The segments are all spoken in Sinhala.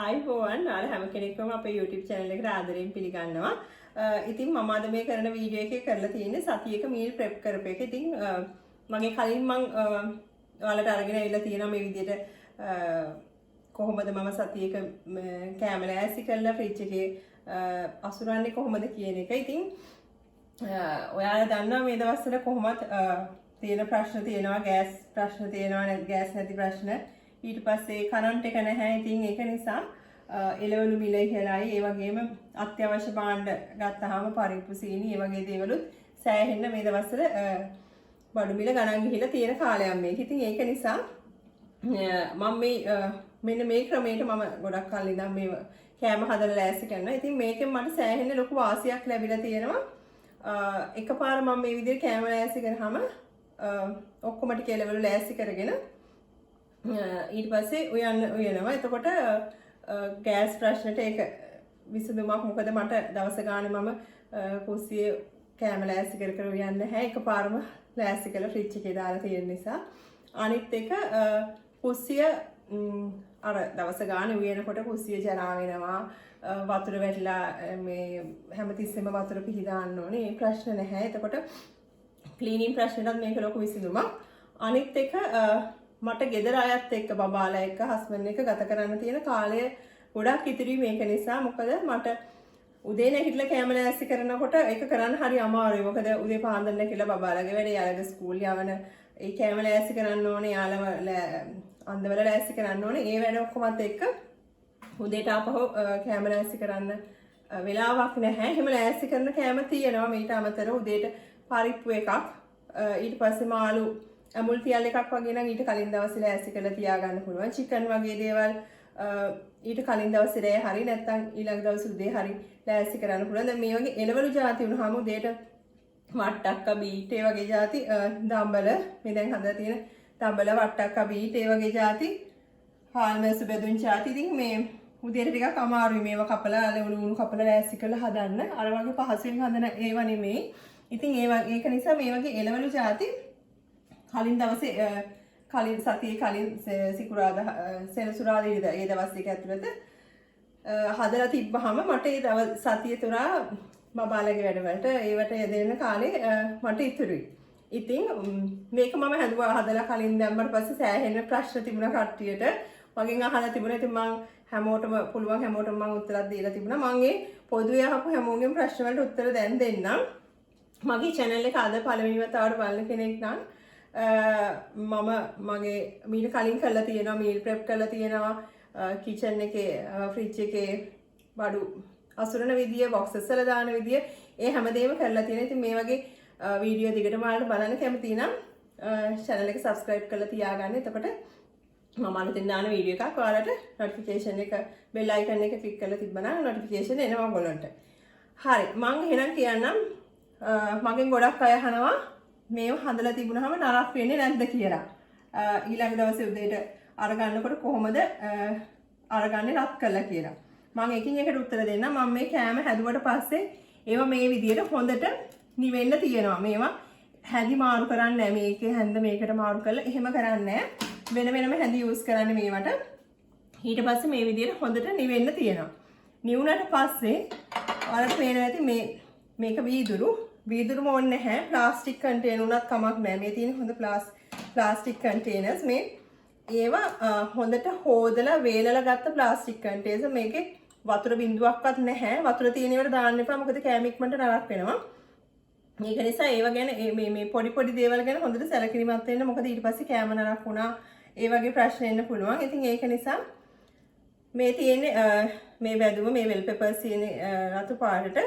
iPhone අර හැම කෙනෙක්ම අපේ YouTube channel එකට ආදරෙන් පිළිගන්නවා. ඉතින් මම අද මේ කරන වීඩියෝ එකේ කරලා තියෙන්නේ සතියක meal prep කරපු එක. ඉතින් මගේ කලින් මම ඔයාලට අරගෙන ඇවිල්ලා තියෙනවා මේ විදිහට කොහොමද මම සතියක කැම ලෑස්ති කරලා ෆ්‍රිජ් එකේ අසුරන්නේ කොහොමද කියන එක. ඉතින් ඔයාලා දන්නවා මේ දවස්වල කොහොමද තියෙන ප්‍රශ්න තියෙනවා, ගෑස් ප්‍රශ්න තියෙනවා, ගෑස් නැති ප්‍රශ්න. ඊට පස්සේ කරන්ට් එක නැහැ. ඉතින් ඒක නිසා එලවලු මිල ඉහළයි. ඒ වගේම අත්‍යවශ්‍ය භාණ්ඩ ගත්තාම පරිප්පු සීනි ඒ වගේ දේවලුත් සෑහෙන්න මේ දවස්වල බඩු මිල ගණන් ගිහිලා තියෙන කාලයක් මේක. ඉතින් ඒක නිසා මම මෙන්න මේ ක්‍රමයට මම ගොඩක් කල් ඉඳන් මේ කෑම හදලා ලෑස්ති කරනවා. ඉතින් මේකෙන් මට සෑහෙන්න ලොකු වාසියක් ලැබිලා තියෙනවා. එකපාර මම මේ විදිහට කෑම ලෑස්ති කරාම ඔක්කොම ටික එලවලු ලෑස්ති කරගෙන ඊට පස්සේ උයනවා. එතකොට ගෑස් ප්‍රශ්නට ඒක විසඳුමක්. මොකද මට දවස ගානේ මම කුස්සියේ කෑම ලෑස්ති කර උයන්නේ නැහැ. එකපාරම ලෑස්ති කරලා ෆ්‍රිජ් එකේ දාලා තියෙන නිසා. අනිත් එක කුස්සිය අර දවස ගානේ උයනකොට කුස්සිය ජරා වෙනවා. වතුර වැටිලා මේ හැමතිස්සෙම වතුර පිහදාන්න ඕනේ. ඒ ප්‍රශ්න නැහැ. එතකොට ක්ලීනින් ප්‍රශ්නටත් මේක ලොකු විසඳුමක්. අනිත් එක මට ගෙදර අයත් එක්ක බබාලා එක්ක හස්බන්ඩ් එක ගත කරන්න තියෙන කාලය ගොඩක් ඉතිරි මේක නිසා. මොකද මට උදේ නැගිටලා කැම ලෑස්ති කරනකොට ඒක කරන්න හරි අමාරුයි. මොකද උදේ පාන්දර නැගිටලා බබාලාගේ වැඩේ යාළගේ ස්කූල් යවන ඒ කැම ලෑස්ති කරන්න ඕනේ, යාළව අන්දවල ලෑස්ති කරන්න ඕනේ. ඒ වැඩ ඔක්කොමත් එක්ක උදේට ආපහු කැම ලෑස්ති කරන්න වෙලාවක් නැහැ. එහෙම ලෑස්ති කරන කැම තියෙනවා. මීට අමතරව උදේට පරිප්පු එකක්, ඊට පස්සේ මාළු ඇමුල් තියල් එකක් වගේ නම් ඊට කලින් දවසේ ලෑස්ති කරලා තියාගන්න පුළුවන්. චිකන් වගේ දේවල් ඊට කලින් දවසේ රෑ හරි නැත්නම් ඊළඟ දවසේ උදේ හරි ලෑස්ති කරන්න පුළුවන්. දැන් මේ වගේ එළවලු ಜಾති වුණාම උදේට වට්ටක්ක බීට් ඒ වගේ ಜಾති දම්බල මේ දැන් හදලා තියෙන දම්බල වට්ටක්ක බීට් ඒ වගේ ಜಾති හාල්මැස්සු බෙදුන් ಜಾති. ඉතින් මේ උදේට ටිකක් අමාරුයි මේවා කපලා එළවලු කපලා ලෑස්ති කරලා හදන්න. අර වගේ පහසුවෙන් හදන ඒවා නෙමෙයි. ඉතින් ඒක නිසා මේ වගේ එළවලු ಜಾති කලින් දවසේ කලින් සතියේ කලින් සිකුරාදා සෙනසුරාදා ඉරිදා ඒ දවස් දෙක ඇතුළත හදලා තිබ්බහම මට ඒ සතිය තුරා බබාලගේ වැඩවලට ඒවට යෙදෙන්න කාලේ මට ඉතුරුයි. ඉතින් මේක මම හදලා කලින් දැම්මට පස්සේ සෑහෙන ප්‍රශ්න තිබුණා කට්ටියට. මගෙන් අහලා තිබුණා. ඉතින් මම හැමෝටම පුළුවන් හැමෝටම මම උත්තරයක් දීලා තිබුණා. මම ඒ පොදුවේ අහපු හැමෝගෙම ප්‍රශ්න වලට උත්තර දැන් දෙන්නම්. මගේ channel එක අද පළවෙනි වතාවට බලන කෙනෙක් නම් මගේ මීට කලින් කරලා තියෙනවා, meal prep කරලා තියෙනවා, kitchen එකේ fridge එකේ බඩු අසුරන විදිය, boxes වල දාන විදිය, ඒ හැමදේම කරලා තියෙනවා. ඉතින් මේ වගේ වීඩියෝ දිගටම ඔයාලට බලන්න කැමති නම් channel එක subscribe කරලා තියාගන්න. එතකොට මම අලුතෙන් දාන වීඩියෝ එකක් ඔයාලට notification එක bell icon එක click කරලා තිබ්බනම් notification එනවා ඔයගොල්ලන්ට. හරි, මම එහෙනම් කියන්නම් මගෙන් ගොඩක් අය අහනවා මේව හදලා තිබුණාම නරක වෙන්නේ නැද්ද කියලා. ඊළඟ දවසේ උදේට අරගන්නකොට කොහොමද අරගන්නේ රත් කරලා කියලා. මම එකින් එකට උත්තර දෙන්නම්. මම මේ කෑම හැදුවට පස්සේ ඒවා මේ විදියට හොඳට නිවෙන්න තියෙනවා. මේවා හැදි මාරු කරන්නේ නැහැ. මේකේ හැන්ද මේකට මාරු කරලා එහෙම කරන්නේ නැහැ. වෙන වෙනම හැදි යූස් කරන්නේ මේවට. ඊට පස්සේ මේ විදියට හොඳට නිවෙන්න තියෙනවා. නිවුණට පස්සේ ඔයාලට පේනවා ඇති මේක වීදුරු මොන්නේ නැහැ. ප්ලාස්ටික් කන්ටේනර් උනත් කමක් නැහැ. මේ තියෙන හොඳ ප්ලාස්ටික් කන්ටේනර්ස්. මේ ඒවා හොඳට හොදලා වේලලා ගත්ත ප්ලාස්ටික් කන්ටේනර්ස්. මේකේ වතුර බිඳුවක්වත් නැහැ. වතුර තියෙන ඒවාට දාන්න එපා. මොකද කෑම ඉක්මනට නරක වෙනවා. මේක නිසා ඒවා ගැන මේ පොඩි දේවල් ගැන හොඳට සැලකිලිමත් වෙන්න. මොකද ඊට පස්සේ කෑම නරක වුණා ඒ වගේ ප්‍රශ්න එන්න පුළුවන්. ඉතින් ඒක නිසා මේ තියෙන්නේ මේ වැදුම මේ වෙල් පෙපර්ස් තියෙන්නේ රතු පාටට.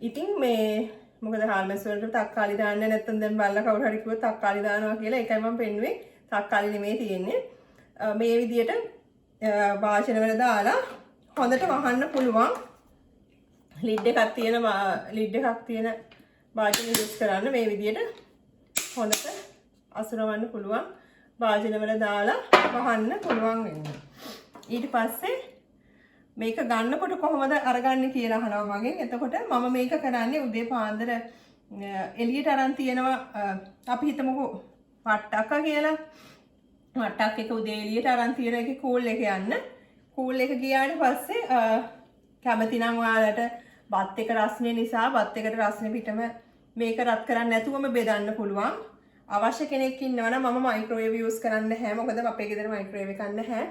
ඉතින් මේ මොකද හාල්මැස් වලට තක්කාලි දාන්නේ නැත්නම් දැන් බල්ලා කවුරු හරි කිව්වොත් තක්කාලි දානවා කියලා. ඒකයි මම පෙන්නුවේ. තක්කාලි නෙමෙයි තියෙන්නේ. මේ විදියට වාෂන වල දාලා හොඳට වහන්න පුළුවන්. ලිඩ් එකක් තියෙන වාෂන යූස් කරන්න මේ විදියට හොඳට අසුරවන්න පුළුවන්. වාෂන වල දාලා වහන්න පුළුවන් වෙනවා. ඊට පස්සේ මේක ගන්නකොට කොහොමද අරගන්නේ කියලා අහනවා මගෙන්. එතකොට මම මේක කරන්නේ උදේ පාන්දර එළියට අරන් තියෙනවා. අපි හිතමුකෝ වට්ටක්ක කියලා. වට්ටක් එක උදේ එළියට අරන් තියෙන එකේ කූල් එක යන්න. කූල් එක ගියාට පස්සේ කැමති නම් ඔයාලට බත් එක රස්නේ නිසා බත් එකට රස්නේ පිටම මේක රත් කරන්න නැතුවම බෙදන්න පුළුවන්. අවශ්‍ය කෙනෙක් ඉන්නවා නම් මම මයික්‍රෝවේව් යූස් කරන්නේ නැහැ. මොකද අපේ ගෙදර මයික්‍රෝවේව් එකක් නැහැ.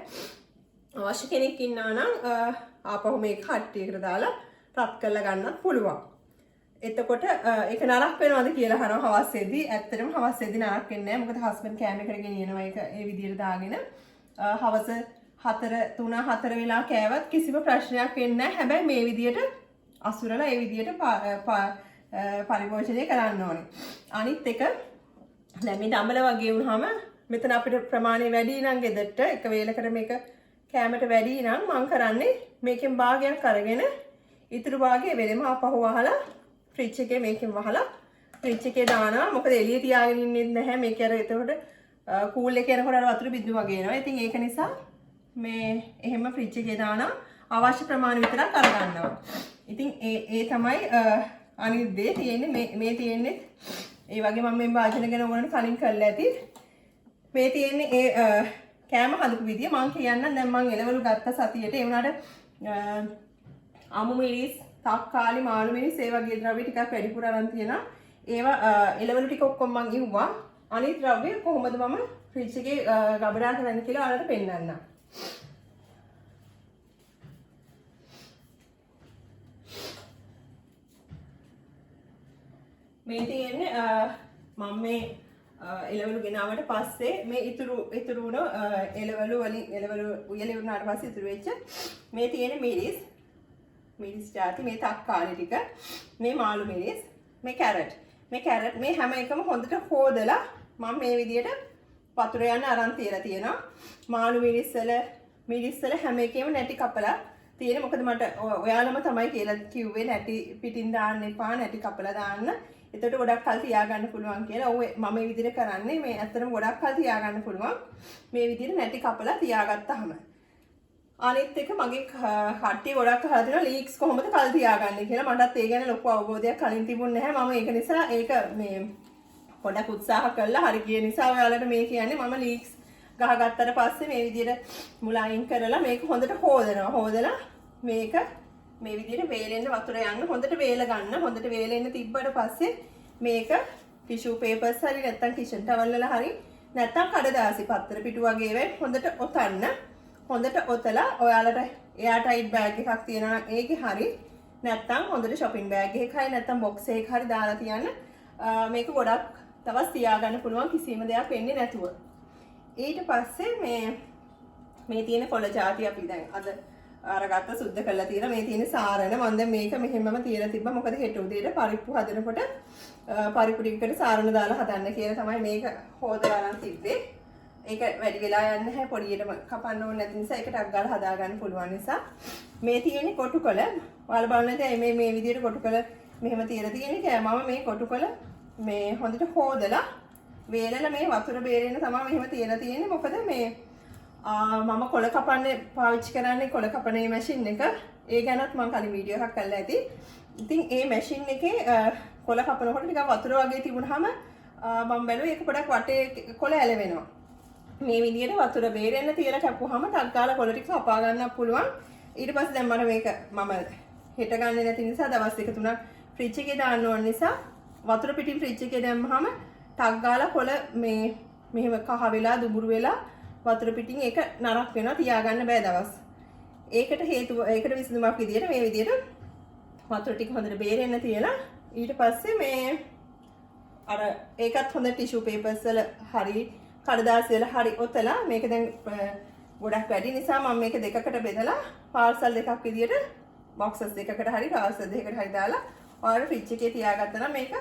අවශ්‍ය කෙනෙක් ඉන්නවා නම් ආපහු මේක කට්ටියකට දාලා රත් කරලා ගන්නත් පුළුවන්. එතකොට ඒක නරක වෙනවද කියලා අහනවා හවස්සේදී. ඇත්තටම හවස්සේදී නරක වෙන්නේ නැහැ. මොකද හස්බන්ඩ් කෑම එකට ගෙනියනවා ඒක ඒ විදිහට දාගෙන. හවස 3-4 වෙලා කෑවත් කිසිම ප්‍රශ්නයක් වෙන්නේ නැහැ. හැබැයි මේ විදිහට අසුරලා ඒ විදිහට පරිභෝජනය කරන්න ඕනේ. අනිත් එක දැන් මේ දඹල වගේ වුණාම මෙතන අපිට ප්‍රමාණය වැඩි නම් ගෙදරට එක වේලකට මේක කෑමට වැඩි නම් මම කරන්නේ මේකෙන් භාගයක් අරගෙන ඉතුරු භාගය වෙලෙම ආපහු වහලා ෆ්‍රිජ් එකේ මේකෙන් වහලා ෆ්‍රිජ් එකේ දානවා. මොකද එළිය තියාගෙන ඉන්නේ නැහැ. මේක අර එතකොට කූල් එකේ යනකොට අර වතුර බිඳු වගේ එනවා. ඉතින් ඒක නිසා මේ එහෙම ෆ්‍රිජ් එකේ දානවා. අවශ්‍ය ප්‍රමාණය විතරක් අරගන්නවා. ඉතින් ඒ තමයි අනිත් දේ තියෙන්නේ. මේ තියෙන්නේ ඒ වගේ මම මේ භාජන ගැන ඕනට කලින් කරලා ඇති. මේ තියෙන්නේ ඒ කෑම හදපු විදිය මම කියන්නම්. දැන් මම එළවලු ගත්ත සතියේට ඒ වුණාට අමු මිරිස්, තක්කාලි, මාළු මිරිස් ඒ වගේ ද්‍රව්‍ය ටිකක් වැඩිපුර අරන් තියෙනවා. ඒවා එළවලු ටික ඔක්කොම මම ඉව්වා. අනිත් ද්‍රව්‍ය කොහොමද මම ෆ්‍රිජ් එකේ ගබඩා කරන්නේ කියලා ඔයාලට පෙන්නන්නම්. මේ තියෙන්නේ මම මේ එළවලු ගෙනාවට පස්සේ මේ ඉතුරු වුණ එළවලු වලින් එළවලු උයලේ වුණාට පස්සේ ඉතුරු වෙච්ච මේ තියෙන මිරිස් ජාති, මේ තක්කාලි ටික, මේ මාළු මිරිස්, මේ කැරට් මේ හැම එකම හොඳට හොදලා මම මේ විදියට වතුර යන අරන් තියලා තියෙනවා. මාළු මිරිස් වල හැම එකෙම නැටි කපලා තියෙන. මොකද මට ඔයාලම තමයි කියලා කිව්වේ නැටි පිටින් දාන්න එපා, නැටි කපලා දාන්න. එතකොට ගොඩක් කල් තියාගන්න පුළුවන් කියලා. ඔව් මම මේ විදිහට කරන්නේ. මේ ඇත්තටම ගොඩක් කල් තියාගන්න පුළුවන්. මේ විදිහට නැටි කපලා තියාගත්තාම. අනිත් එක මගේ කට්ටිය ගොඩක් අහලා තියෙනවා ලීක්ස් කොහොමද කල් තියාගන්නේ කියලා. මටත් ඒ ගැන ලොකු අවබෝධයක් කලින් තිබුණේ නැහැ. මම ඒක නිසා ඒක මේ පොඩක් උත්සාහ කළා. හරි ගිය නිසා ඔයාලට මේ කියන්නේ මම ලීක්ස් ගහගත්තට පස්සේ මේ විදිහට මුල අයින් කරලා මේක හොඳට හොදනවා. හොදලා මේක මේ විදිහට වේලෙන්න වතුර යන්න හොඳට වේල ගන්න. හොඳට වේලෙන්න තිබ්බට පස්සේ මේක ටිෂු පේපර්ස් හරි නැත්නම් කිචන් ටවල් වල හරි නැත්නම් කඩදාසි පත්‍ර පිටු වගේ ඒවා හොඳට ඔතන්න. හොඳට ඔතලා ඔයාලට එයා ටයිට් බෑග් එකක් තියෙනවා නම් ඒකේ හරි නැත්නම් හොඳට shopping bag එකක හරි නැත්නම් box එකක හරි දාලා තියන්න. මේක ගොඩක් තවස් තියාගන්න පුළුවන් කිසිම දෙයක් වෙන්නේ නැතුව. ඊට පස්සේ මේ තියෙන කොළ ಜಾති අපි දැන් අද අරගත්ත සුද්ධ කරලා තියෙන මේ තියෙන සාරණ මම දැන් මේක මෙහෙමම තියලා තිබ්බා. මොකද හෙට උදේට පරිප්පු හදනකොට පරිප්පු ටිකකට සාරණ දාලා හදන්න කියලා තමයි මේක හොදලා අරන් තිබ්බේ. ඒක වැඩි වෙලා යන්නේ නැහැ. පොඩියටම කපන්න ඕනේ නැති නිසා ඒකට අක් ගාලා හදා ගන්න පුළුවන් නිසා. මේ තියෙන්නේ කොටුකොළ. ඔයාලා බලන්න ඇති මේ විදිහට කොටුකොළ මෙහෙම තියලා තියෙන්නේ. මම මේ කොටුකොළ මේ හොඳට හොදලා වේලලා මේ වතුර බේරෙන්න තමයි මෙහෙම තියලා තියෙන්නේ. මොකද මේ මම කොළ කපන්නේ පාවිච්චි කරන්නේ කොළ කපනේ මැෂින් එක. ඒ ගැනත් මම කලින් වීඩියෝ එකක් කරලා ඇති. ඉතින් ඒ මැෂින් එකේ කොළ කපනකොට ටිකක් වතුර වගේ තිබුණාම මම බැලුවා ඒක පොඩක් වටේ කොළ ඇලවෙනවා. මේ විදිහට වතුර බේරෙන්න තියලා කැපුවාම ටක් ගාලා කොළ ටික කපා ගන්නත් පුළුවන්. ඊට පස්සේ දැන් මට මේක මම හෙට ගන්නේ නැති නිසා දවස් 2-3ක් ෆ්‍රිජ් එකේ දාන්න ඕන නිසා වතුර පිටින් ෆ්‍රිජ් එකේ දැම්මහම ටක් ගාලා කොළ මේ මෙහෙම කහ වෙලා දුඹුරු වෙලා වතුර පිටින් ඒක නරක් වෙනවා. තියාගන්න බෑ දවස්. ඒකට විසඳුමක් විදියට මේ විදියට වතුර ටික හොඳට බේරෙන්න තියලා ඊට පස්සේ මේ අර ඒකත් හොඳ ටිෂු පේපර්ස් වල හරි කඩදාසි වල හරි ඔතලා මේක දැන් ගොඩක් වැඩි නිසා මම මේක දෙකකට බෙදලා පාර්සල් දෙකක් විදියට බොක්සස් දෙකකට හරි පාර්සල් දෙකකට හරි දාලා ඔයාලා ෆ්‍රිජ් එකේ තියාගත්තා නම් මේක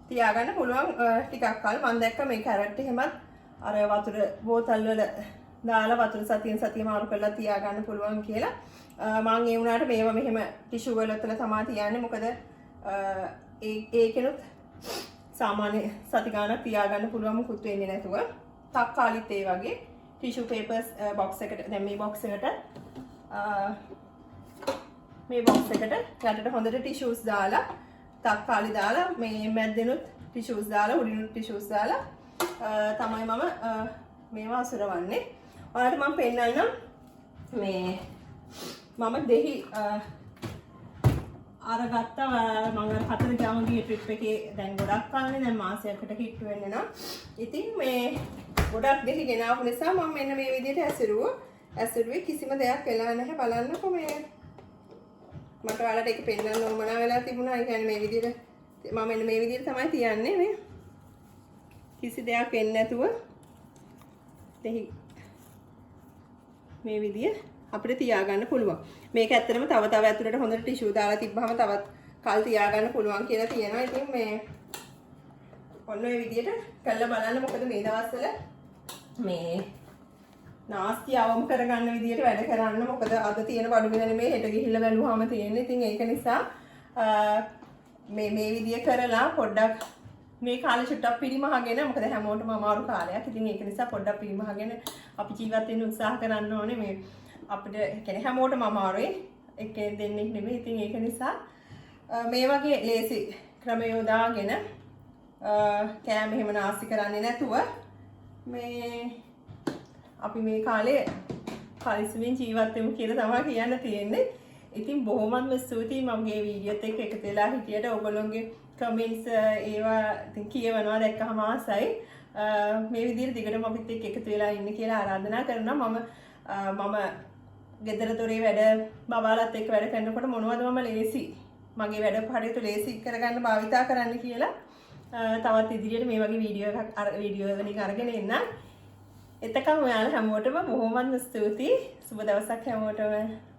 තියාගන්න පුළුවන් ටිකක් කල්. මම දැක්ක මේ කැරට් එහෙමත් අර වතුර බෝතල් වල දාලා වතුර සතියෙන් මාරු කරලා තියාගන්න පුළුවන් කියලා. මම ඒ වුණාට මේවා මෙහෙම ටිෂු වල ඔතලා තමයි තියන්නේ. මොකද ඒකෙනුත් සාමාන්‍ය සති ගානක් තියාගන්න පුළුවන් මුකුත් වෙන්නේ නැතුව. තක්කාලිත් ඒ වගේ ටිෂු පේපර්ස් බොක්ස් එකට දැන් මේ බොක්ස් එකට යටට හොඳට ටිෂුස් දාලා තක්කාලි දාලා මේ මැද්දෙනුත් ටිෂුස් දාලා උඩිනුත් ටිෂුස් දාලා තමයි මම මේවා අසුරවන්නේ. ඔයාලට මම පෙන්නන්නම් මේ මම දෙහි අරගත්තා මම 4 ගාම ගිය ට්‍රිප් එකේ දැන් ගොඩක් කන්නේ දැන් මාසයකට හිටු වෙන්න නම්. ඉතින් මේ ගොඩක් දෙහි ගෙනාවු නිසා මම මෙන්න මේ විදිහට ඇසුරුවේ කිසිම දෙයක් වෙලා නැහැ. බලන්නකො මේ මට ඔයාලට ඒක පෙන්නන්න ඕමනා වෙලා තිබුණා. ඒ කියන්නේ මේ විදිහට මම මෙන්න මේ විදිහට තමයි තියන්නේ මේ. කිසි දෙයක් වෙන්නේ නැතුව දෙහි මේ විදිය අපිට තියාගන්න පුළුවන්. මේක ඇත්තටම තව ඇතුළට හොඳට ටිෂු දාලා තිබ්බහම තවත් කල් තියාගන්න පුළුවන් කියලා තියෙනවා. ඉතින් මේ ඔන්න ඔය විදියට කරලා බලන්න. මොකද මේ දවස්වල මේ නාස්ති අවම කරගන්න විදියට වැඩ කරන්න. මොකද අද තියෙන බඩු මිලනේ මේ හෙට ගිහිල්ලා බැලුවාම තියෙන්නේ. ඉතින් ඒක නිසා මේ විදිය කරලා පොඩ්ඩක් මේ කාලේ චුට්ටක් පිරිමහගෙන මොකද හැමෝටම අමාරු කාලයක්. ඉතින් ඒක නිසා පොඩ්ඩක් පිරිමහගෙන අපි ජීවත් වෙන්න උත්සාහ කරන්න ඕනේ. මේ අපිට කියන්නේ හැමෝටම අමාරුයි. එක්කෙනෙක් දෙන්නෙක් නෙමෙයි. ඉතින් ඒක නිසා මේ වගේ ලේසි ක්‍රම යොදාගෙන කෑම එහෙම නාස්ති කරන්නේ නැතුව මේ අපි මේ කාලේ පරිස්සමෙන් ජීවත් වෙමු කියලා තමයි කියන්න තියෙන්නේ. ඉතින් බොහොමත්ම ස්තුතියි මගේ වීඩියෝත් එක්ක එකතු වෙලා හිටියට. ඔයගොල්ලෝගේ කමෙන්ට්ස් ඒවා ඉතින් කියවනවා දැක්කම ආසයි. මේ විදිහට දිගටම අපිත් එක්ක එකතු වෙලා ඉන්න කියලා ආරාධනා කරනවා. මම ගෙදර දොරේ වැඩ බබාලත් එක්ක වැඩ කරනකොට මොනවද මම ලේසි මගේ වැඩ කටයුතු ලේසි කරගන්න භාවිතා කරන්න කියලා තවත් ඉදිරියට මේ වගේ වීඩියෝ වලින් අරගෙන එන්න. එතකම් ඔයාලා හැමෝටම බොහොමත්ම ස්තුතියි. සුබ දවසක් හැමෝටම.